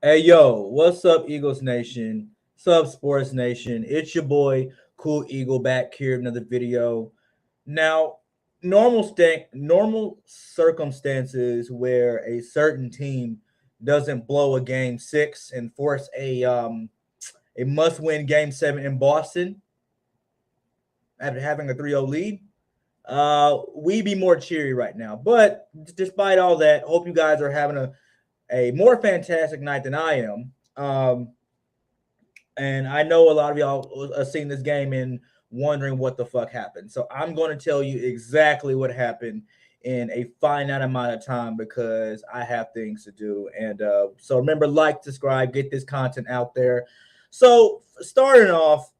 Hey yo, what's up, Eagles Nation? What's up, Sports Nation? It's your boy, Cool Eagle, back here with another video. Now, normal circumstances where a certain team doesn't blow a game six and force a must-win game seven in Boston after having a 3-0 lead, we be more cheery right now. But despite all that, hope you guys are having a more fantastic night than I am. And I know a lot of y'all are seeing this game and wondering what the fuck happened. So I'm going to tell you exactly what happened in a finite amount of time because I have things to do. And so remember, like, subscribe, get this content out there. So starting off,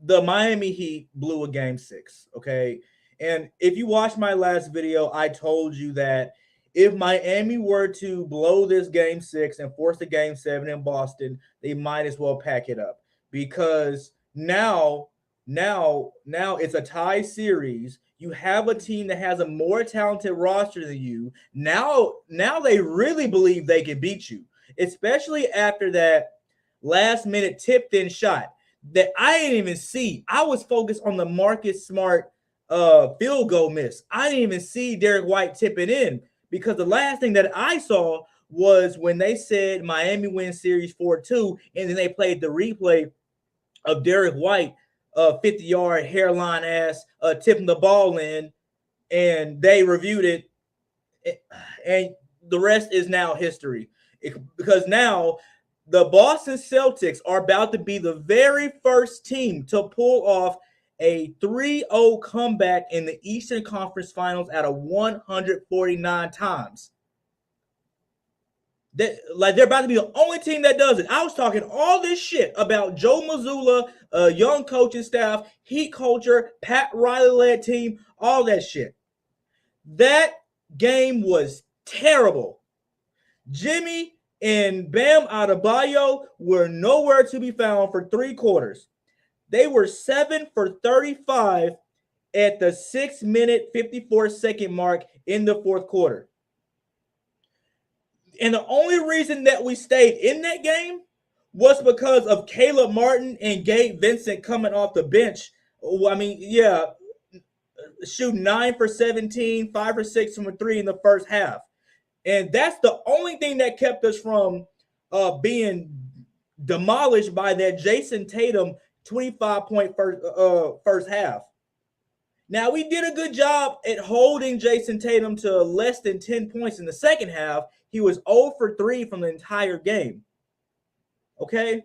the Miami Heat blew a game six. Okay. And if you watched my last video, I told you that if Miami were to blow this game six and force the game seven in Boston, they might as well pack it up because now it's a tie series. You have a team that has a more talented roster than you. Now they really believe they can beat you, especially after that last minute tipped in shot that I didn't even see. I was focused on the Marcus Smart field goal miss. I didn't even see Derek White tip it in because the last thing that I saw was when they said Miami wins series 4-2, and then they played the replay of Derek White 50-yard hairline ass tipping the ball in, and they reviewed it, and the rest is now history. Because now the Boston Celtics are about to be the very first team to pull off a 3-0 comeback in the Eastern Conference Finals out of 149 times. They're about to be the only team that does it. I was talking all this shit about Joe Mazzulla, young coaching staff, Heat culture, Pat Riley led team, all that shit. That game was terrible. Jimmy and Bam Adebayo were nowhere to be found for three quarters. They were 7 for 35 at the 6-minute 54-second mark in the fourth quarter. And the only reason that we stayed in that game was because of Caleb Martin and Gabe Vincent coming off the bench. I mean, yeah, shooting 9 for 17, 5 for 6 from a three in the first half. And that's the only thing that kept us from being demolished by that Jason Tatum 25-point first half. Now, we did a good job at holding Jason Tatum to less than 10 points in the second half. He was 0 for 3 from the entire game. Okay?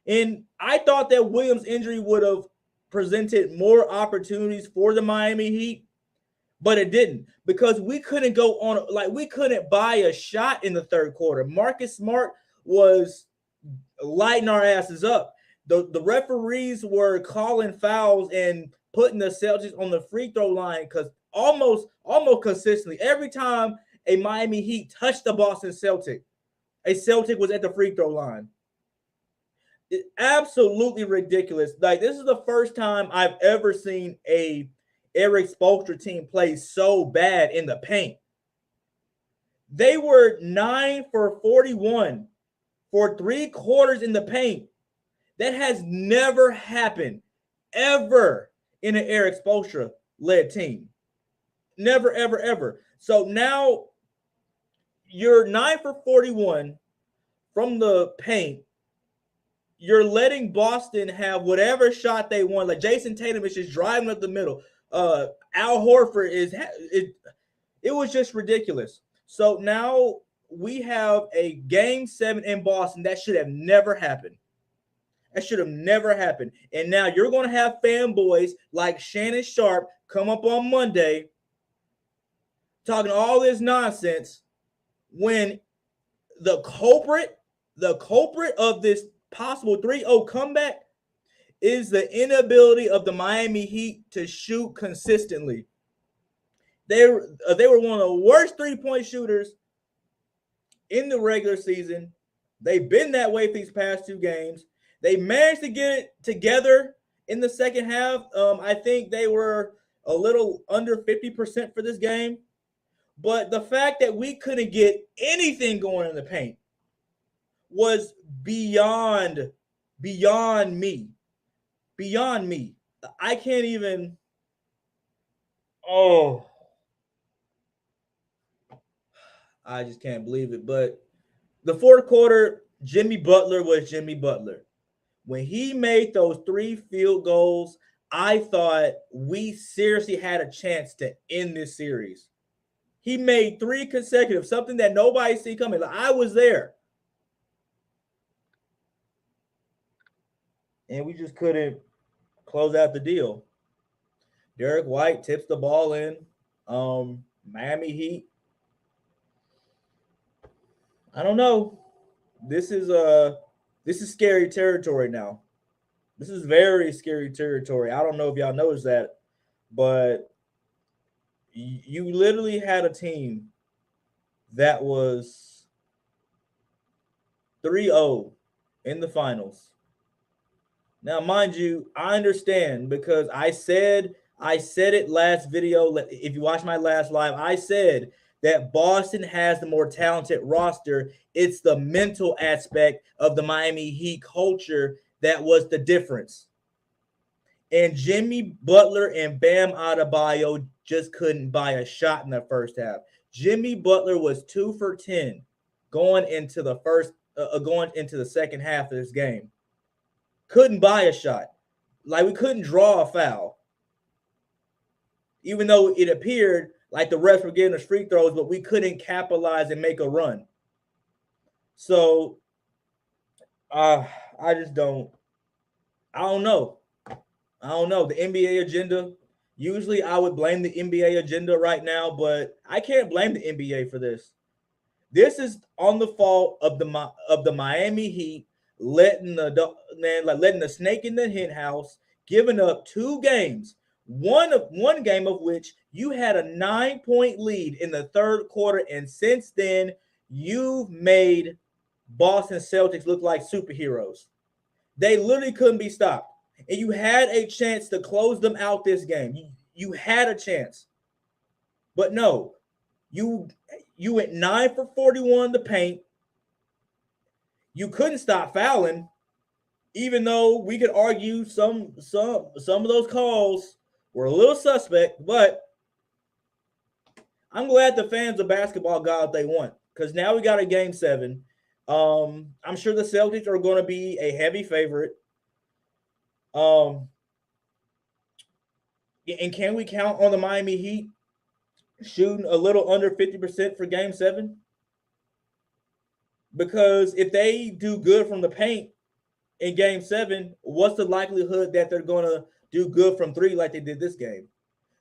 And I thought that Williams' injury would have presented more opportunities for the Miami Heat, but it didn't because we couldn't go on, we couldn't buy a shot in the third quarter. Marcus Smart was lighting our asses up. The referees were calling fouls and putting the Celtics on the free throw line because almost consistently every time a Miami Heat touched the Boston Celtic, a Celtic was at the free throw line. It's absolutely ridiculous. Like, this is the first time I've ever seen a Eric Spoelstra team play so bad in the paint. They were 9 for 41 for three quarters in the paint. That has never happened ever in an Eric Spoelstra led team. Never, ever, ever. So now you're 9 for 41 from the paint. You're letting Boston have whatever shot they want. Like, Jason Tatum is just driving up the middle. Al Horford it was just ridiculous. So now we have a game 7 in Boston that should have never happened. That should have never happened. And now you're going to have fanboys like Shannon Sharp come up on Monday talking all this nonsense when the culprit of this possible 3-0 comeback is the inability of the Miami Heat to shoot consistently. They were one of the worst three-point shooters in the regular season. They've been that way for these past two games. They managed to get it together in the second half. I think they were a little under 50% for this game. But the fact that we couldn't get anything going in the paint was beyond me. Beyond me. I can't even. Oh, I just can't believe it. But the fourth quarter, Jimmy Butler was Jimmy Butler. When he made those 3 field goals, I thought we seriously had a chance to end this series. He made 3 consecutive, something that nobody see coming. Like, I was there. And we just couldn't close out the deal. Derek White tips the ball in. Miami Heat. I don't know. This is scary territory now. This is very scary territory. I don't know if y'all noticed that, but you literally had a team that was 3-0 in the finals. Now, mind you, I understand because I said it last video. If you watch my last live, I said that Boston has the more talented roster. It's the mental aspect of the Miami Heat culture that was the difference. And Jimmy Butler and Bam Adebayo just couldn't buy a shot in the first half. Jimmy Butler was 2 for 10 going into the second half of this game. Couldn't buy a shot. Like, we couldn't draw a foul. Even though it appeared like the refs were getting us free throws, but we couldn't capitalize and make a run. So I don't know. I don't know. The NBA agenda. Usually I would blame the NBA agenda right now, but I can't blame the NBA for this. This is on the fault of the Miami Heat letting the snake in the hen house, giving up 2 games. One game of which you had a 9-point lead in the third quarter, and since then you've made Boston Celtics look like superheroes. They literally couldn't be stopped. And you had a chance to close them out this game. You had a chance. But no, you went 9 for 41 in the paint. You couldn't stop fouling, even though we could argue some of those calls were a little suspect. But I'm glad the fans of basketball got what they want, because now we got a game 7. I'm sure the Celtics are going to be a heavy favorite. And can we count on the Miami Heat shooting a little under 50% for game 7? Because if they do good from the paint in game 7, what's the likelihood that they're going to do good from 3 like they did this game?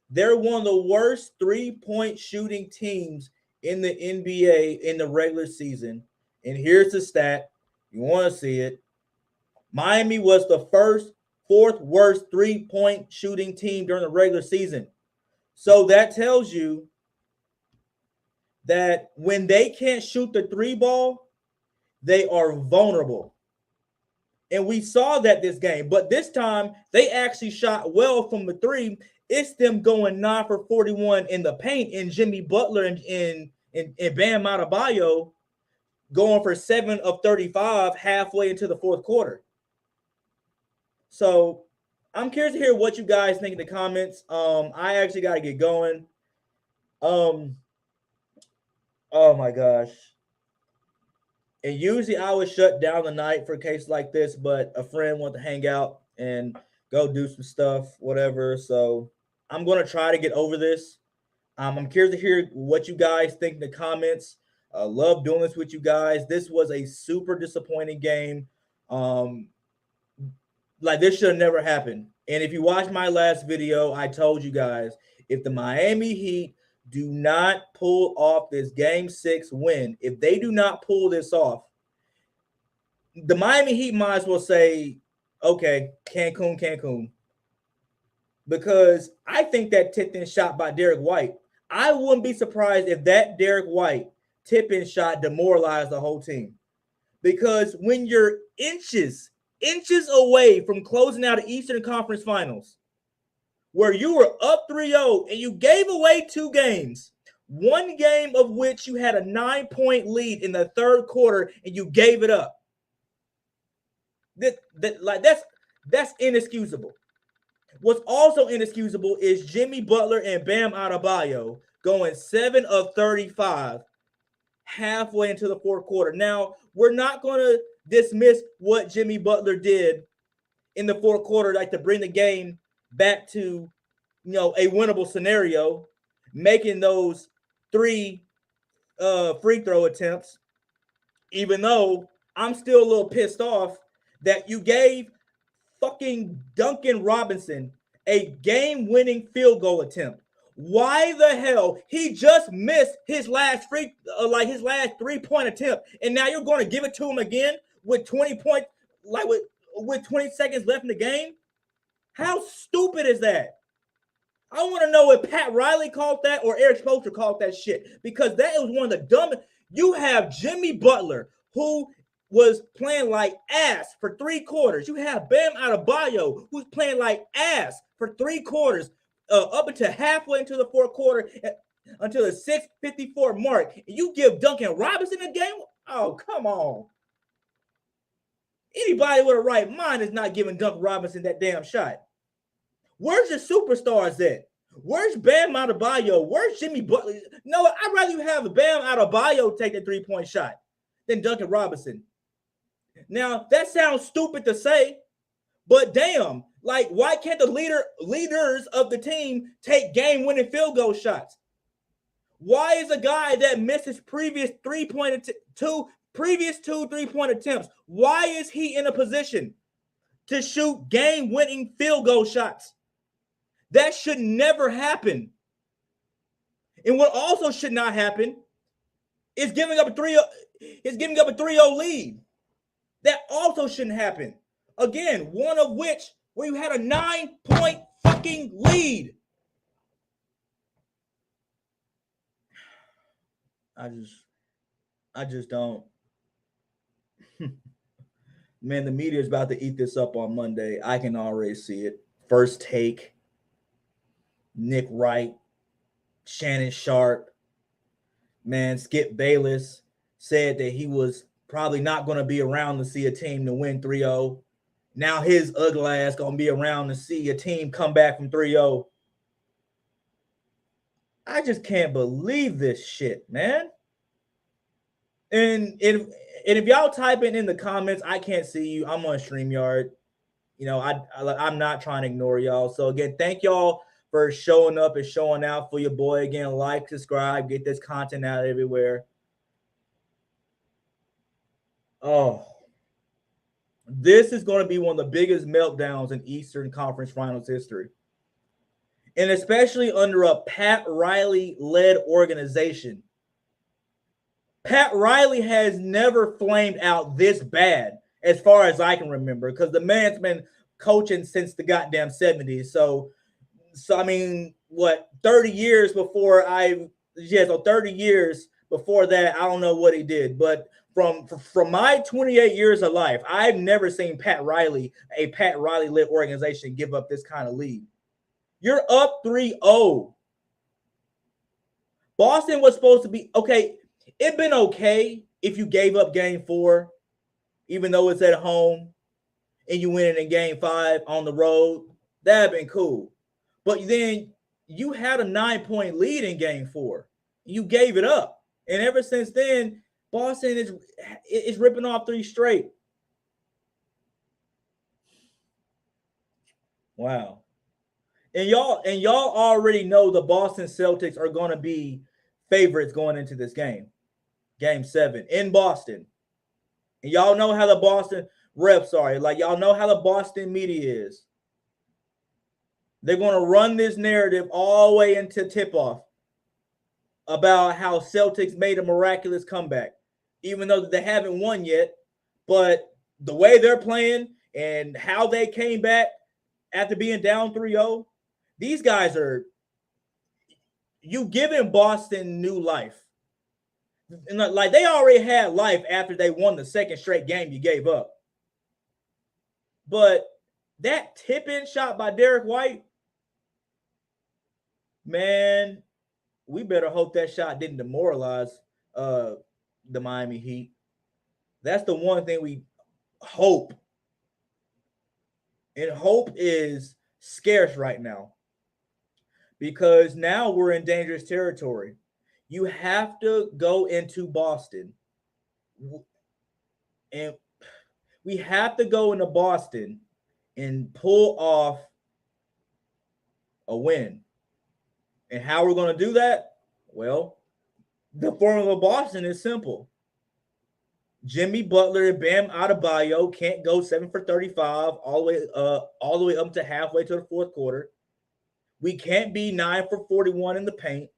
They're one of the worst 3-point shooting teams in the NBA in the regular season. And here's the stat. You want to see it. Miami was the fourth worst 3-point shooting team during the regular season. So that tells you that when they can't shoot the 3 ball, they are vulnerable. And we saw that this game. But this time, they actually shot well from the 3. It's them going 9 for 41 in the paint, and Jimmy Butler and Bam Adebayo going for 7 of 35 halfway into the fourth quarter. So I'm curious to hear what you guys think in the comments. I actually got to get going. Oh my gosh. And usually I would shut down the night for a case like this, but a friend wanted to hang out and go do some stuff, whatever. So I'm going to try to get over this. I'm curious to hear what you guys think in the comments. Love doing this with you guys. This was a super disappointing game. Like, this should have never happened. And if you watch my last video, I told you guys, if the Miami Heat do not pull off this game 6 win, if they do not pull this off, the Miami Heat might as well say, okay, Cancun. Because I think that tip-in shot by Derek White, I wouldn't be surprised if that Derek White tip-in shot demoralized the whole team. Because when you're inches away from closing out the Eastern Conference Finals, where you were up 3-0 and you gave away 2 games, One game of which you had a 9-point lead in the third quarter and you gave it up. That's inexcusable. What's also inexcusable is Jimmy Butler and Bam Adebayo going 7 of 35 halfway into the fourth quarter. Now, we're not going to dismiss what Jimmy Butler did in the fourth quarter, like to bring the game back to, a winnable scenario, making those 3 free throw attempts, even though I'm still a little pissed off that you gave fucking Duncan Robinson a game-winning field goal attempt. Why the hell he just missed his last his last 3-point attempt, and now you're going to give it to him again with 20 points, like with 20 seconds left in the game? How stupid is that? I want to know if Pat Riley called that or Eric Spoelstra called that shit, because that was one of the dumbest. You have Jimmy Butler, who was playing like ass for 3 quarters. You have Bam Adebayo, who's playing like ass for 3 quarters, up until halfway into the fourth quarter, until the 6:54 mark. And you give Duncan Robinson a game? Oh, come on. Anybody with a right mind is not giving Duncan Robinson that damn shot. Where's your superstars at? Where's Bam Adebayo? Where's Jimmy Butler? No, I'd rather you have Bam Adebayo take the 3-point shot than Duncan Robinson. Now, that sounds stupid to say, but damn, like, why can't the leaders of the team take game-winning field goal shots? Why is a guy that missed his previous 2 3-point attempts, why is he in a position to shoot game-winning field goal shots? That should never happen. And what also should not happen is giving up a 3-0 lead. That also shouldn't happen. Again, one of which where you had a 9-point fucking lead. I just don't. Man, the media is about to eat this up on Monday. I can already see it. First Take, Nick Wright, Shannon Sharp. Man, Skip Bayless said that he was probably not going to be around to see a team to win 3-0. Now his ugly ass going to be around to see a team come back from 3-0. I just can't believe this shit, man. And if y'all type it in the comments, I can't see you. I'm on StreamYard. I'm not trying to ignore y'all. So again, thank y'all for showing up and showing out for your boy. Again, like, subscribe, get this content out everywhere. Oh, this is going to be one of the biggest meltdowns in Eastern Conference Finals history. And especially under a Pat Riley-led organization. Pat Riley has never flamed out this bad, as far as I can remember, because the man's been coaching since the goddamn 70s. So I mean, 30 years before 30 years before that, I don't know what he did. But from my 28 years of life, I've never seen a Pat Riley-led organization give up this kind of lead. You're up 3-0. Boston was supposed to be, okay, it'd been okay if you gave up game 4, even though it's at home, and you win it in game 5 on the road. That'd been cool. But then you had a 9-point lead in game 4. You gave it up. And ever since then, Boston is ripping off 3 straight. Wow. And y'all already know the Boston Celtics are going to be favorites going into this game. Game 7 in Boston. And y'all know how the Boston refs are. Like, y'all know how the Boston media is. They're going to run this narrative all the way into tip-off about how Celtics made a miraculous comeback, even though they haven't won yet. But the way they're playing and how they came back after being down 3-0, these guys are – you giving Boston new life. And like, they already had life after they won the second straight game you gave up. But that tip-in shot by Derek White, man, we better hope that shot didn't demoralize uh, the Miami Heat. That's the one thing we hope, and hope is scarce right now because now we're in dangerous territory. You have to go into Boston, and we have to go into Boston and pull off a win. And how we're going to do that? Well, the formula of Boston is simple. Jimmy Butler and Bam Adebayo can't go 7 for 35 all the way up to halfway to the fourth quarter. We can't be 9 for 41 in the paint,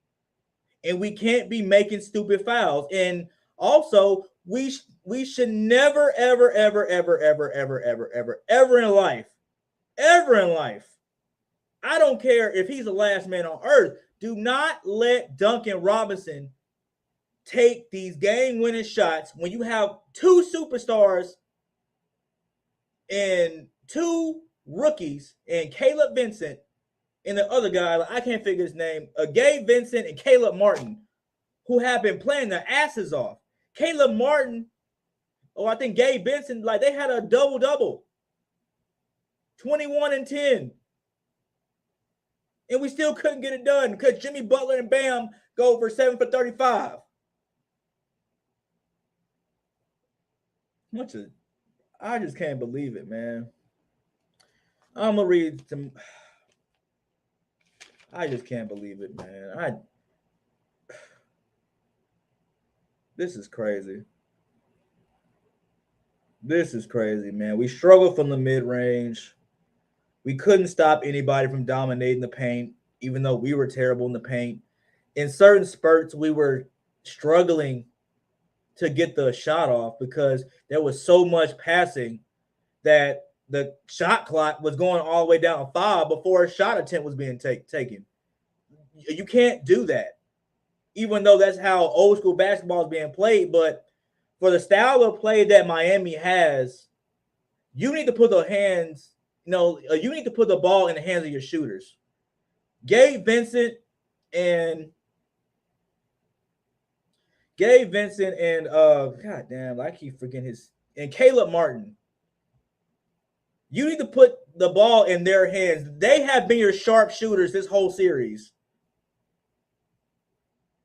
and we can't be making stupid fouls. And also, we should never ever in life. I don't care if he's the last man on earth. Do not let Duncan Robinson take these game-winning shots when you have two superstars and two rookies and Caleb Vincent and the other guy, I can't figure his name, Gabe Vincent and Caleb Martin, who have been playing their asses off. Caleb Martin, I think Gabe Vincent, like they had a double-double, 21 and 10. And we still couldn't get it done because Jimmy Butler and Bam go for 7 for 35. I just can't believe it, man. I'm gonna read some. I just can't believe it, man. This is crazy. This is crazy, man. We struggled from the mid range. We couldn't stop anybody from dominating the paint, even though we were terrible in the paint. In certain spurts, we were struggling to get the shot off because there was so much passing that the shot clock was going all the way down 5 before a shot attempt was being taken. You can't do that, even though that's how old school basketball is being played. But for the style of play that Miami has, you need to put the hands, you need to put the ball in the hands of your shooters. Gabe Vincent and God damn, I keep forgetting and Caleb Martin. You need to put the ball in their hands. They have been your sharpshooters this whole series.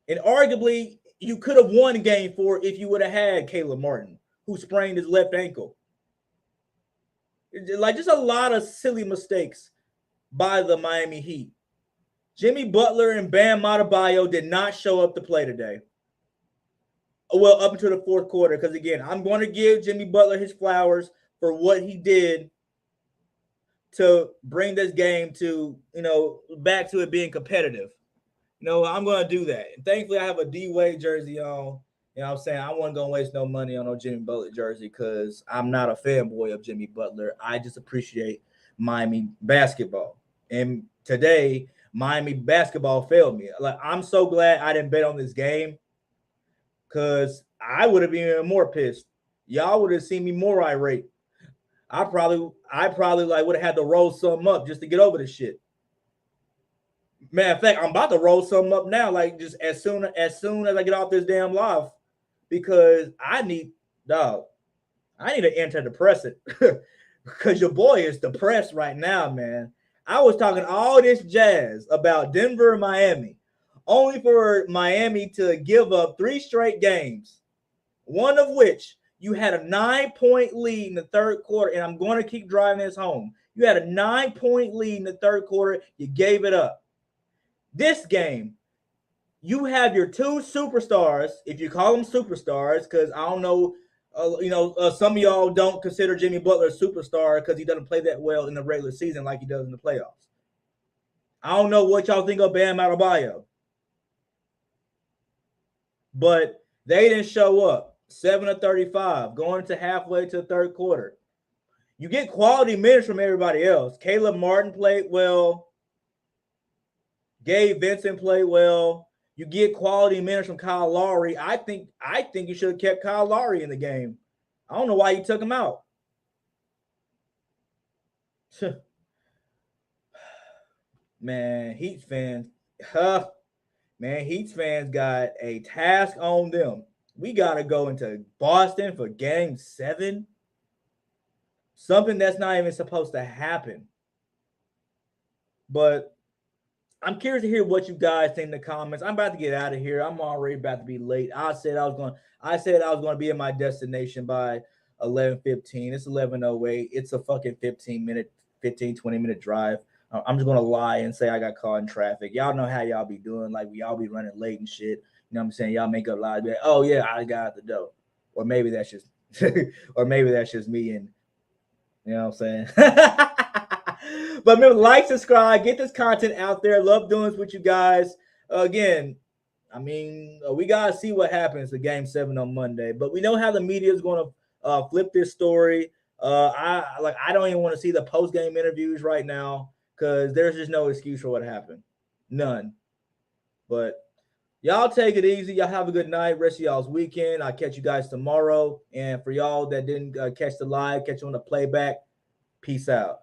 And arguably, you could have won game 4 if you would have had Caleb Martin, who sprained his left ankle. Like, just a lot of silly mistakes by the Miami Heat. Jimmy Butler and Bam Adebayo did not show up to play today. Well, up until the fourth quarter, because again, I'm going to give Jimmy Butler his flowers for what he did to bring this game to, back to it being competitive. I'm going to do that. And thankfully, I have a D-Wade jersey on. You know what I'm saying? I wasn't going to waste no money on no Jimmy Butler jersey because I'm not a fanboy of Jimmy Butler. I just appreciate Miami basketball. And today, Miami basketball failed me. Like, I'm so glad I didn't bet on this game because I would have been even more pissed. Y'all would have seen me more irate. I probably like would have had to roll something up just to get over this shit. Matter of fact, I'm about to roll something up now, like just as soon as I get off this damn live, because I need an antidepressant because your boy is depressed right now, man. I was talking all this jazz about Denver and Miami, only for Miami to give up 3 straight games, one of which you had a 9-point lead in the third quarter, and I'm going to keep driving this home. You had a 9-point lead in the third quarter. You gave it up. This game, you have your 2 superstars, if you call them superstars, because I don't know, some of y'all don't consider Jimmy Butler a superstar because he doesn't play that well in the regular season like he does in the playoffs. I don't know what y'all think of Bam Adebayo, but they didn't show up. 7 of 35, going to halfway to the third quarter. You get quality minutes from everybody else. Caleb Martin played well. Gabe Vincent played well. You get quality minutes from Kyle Lowry. I think you should have kept Kyle Lowry in the game. I don't know why you took him out. Man, Heat fans, Man, Heat fans got a task on them. We got to go into Boston for game 7. Something that's not even supposed to happen. But I'm curious to hear what you guys think in the comments. I'm about to get out of here. I'm already about to be late. I said I was going to be in my destination by 11:15. It's 11:08. It's a fucking 20-minute drive. I'm just going to lie and say I got caught in traffic. Y'all know how y'all be doing. Like, we all be running late and shit. You know what I'm saying? Y'all make up lies. Be like, oh, yeah, I got out the door. Or maybe that's just me, and you know what I'm saying? But remember, like, subscribe, get this content out there. Love doing this with you guys. Again, I mean, we gotta see what happens to Game 7 on Monday. But we know how the media is going to flip this story. I don't even want to see the post game interviews right now because there's just no excuse for what happened, none. But y'all take it easy. Y'all have a good night. Rest of y'all's weekend. I'll catch you guys tomorrow. And for y'all that didn't catch the live, catch you on the playback. Peace out.